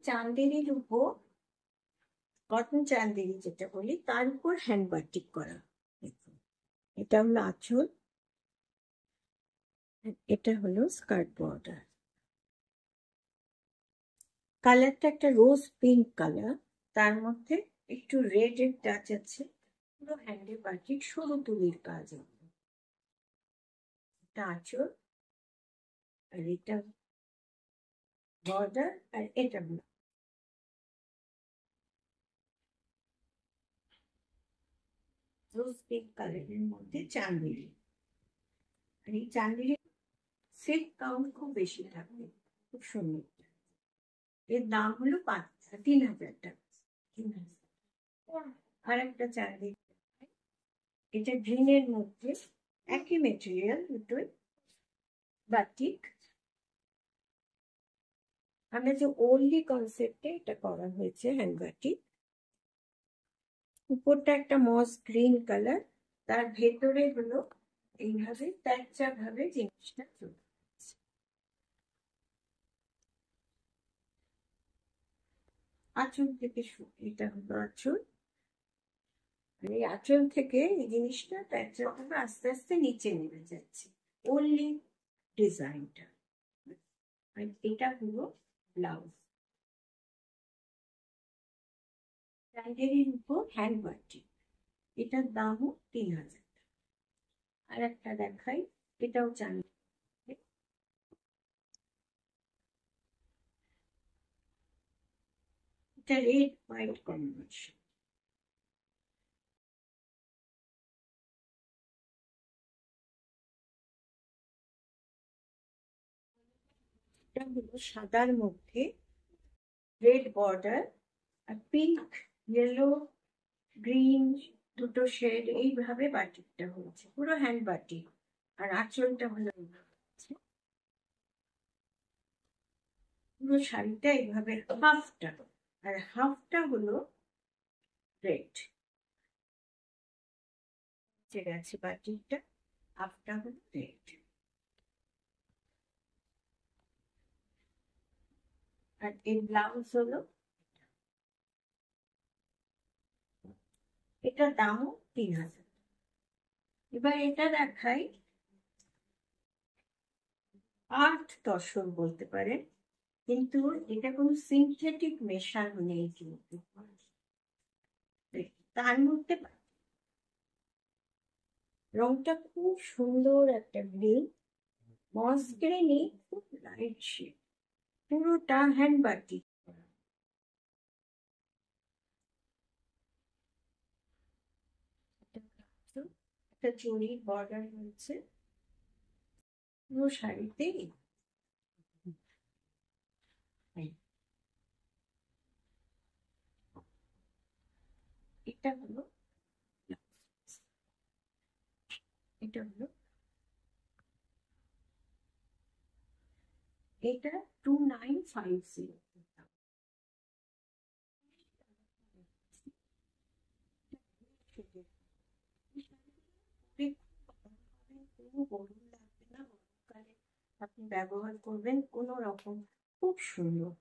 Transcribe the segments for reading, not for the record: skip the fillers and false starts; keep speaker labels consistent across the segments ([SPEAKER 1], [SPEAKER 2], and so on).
[SPEAKER 1] চান্দেরির উপর, কটন চান্দেরি যেটা বলি, তার উপর হ্যান্ড বাটিক করা। দেখুন, এটা হলো আঁচল, এটা হলো স্কার্ট বর্ডার। কালারটা একটা রোজ পিঙ্ক কালার, তার মধ্যে একটু রেড এর টাচ আছে। পুরো হ্যান্ডে বাটিক, সরু তুলির কাজ। এটা আঁচল, আর এটা বর্ডার, আর এটা রোজ পিঙ্ক কালারের মধ্যে চান্দেরি। আর এই চান্দেরি সিল্ক কাউন্ট খুব বেশি থাকবে, খুব সুন্দর। এর দাম হলো 3,000 টাকা। 3,000। আর একটা চান্দেরি, এটা গ্রিনের মধ্যে, একই মেটেরিয়াল দুটোই, বাটিক। আমরা যে ওনলি কনসেপ্টে এটা করা হয়েছে হ্যান্ড বাটিক। উপরটা একটা মস গ্রিন কালার, তার ভেতরে হলো এইভাবে প্যাঁচা ভাবে জিনিসটা চলে। আঁচল থেকে এটা হলো আঁচল, এই আঁচল থেকে এই জিনিসটা প্যাঁচা ভাবে আস্তে আস্তে নিচে নেমে যাচ্ছে, ওনলি ডিজাইনটা। আর এটা হলো ব্লাউজ। ব্র্যান্ডের উপর হ্যান্ড বাটিক, এটার দামও 3,000। আর একটা দেখাই, এটাও চান্দি, এটা রেড হোয়াইট কম্বিনেশন। এটা হলো সাদার মধ্যে রেড বর্ডার, আর পিঙ্ক, ইয়েলো, গ্রিন, দুটো শেড এইভাবে বাটিকটা হয়েছে, পুরো হ্যান্ড বাটিক। আর আঁচলটা হলো পুরো শাড়িটা এইভাবে হাফটা, আর হাফটা হলো রেড। ঠিক আছে, বাটিকটা হাফটা হলো রেড। আর এই ব্লাউজ হলো, এটার দামও 3,000। এবার এটা দেখাই, আর্ট তসর বলতে পারেন, কিন্তু এটা কোনো সিনথেটিক মেশানো নেই কিন্তু। তার মধ্যে রংটা খুব সুন্দর, একটা গ্রিন, মস গ্রিনই, খুব লাইট শেড, পুরোটা হ্যান্ড বাটিক। একটা চুড়ির বর্ডার রয়েছে পুরো শাড়িতেই। এটা হলো, এটা হলো, এটা 2,950। কোনো গরম লাগবে না, গরমকালে আপনি ব্যবহার করবেন কোনো রকম, খুব সুন্দর।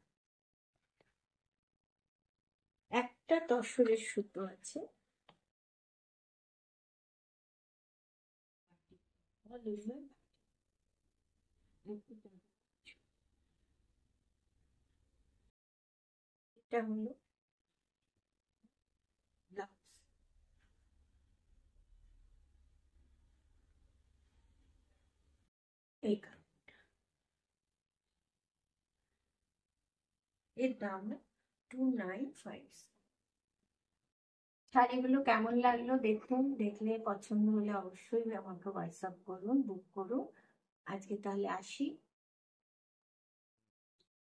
[SPEAKER 1] একটা তসরের সুতো আছে, এটা হলো ব্লাউজ। এই কালারটা, এর দাম 2,950। শাড়িগুলো কেমন লাগলো দেখুন, দেখলে পছন্দ হলে অবশ্যই আমাকে হোয়াটসঅ্যাপ করুন, বুক করুন। আজকে তাহলে আসি।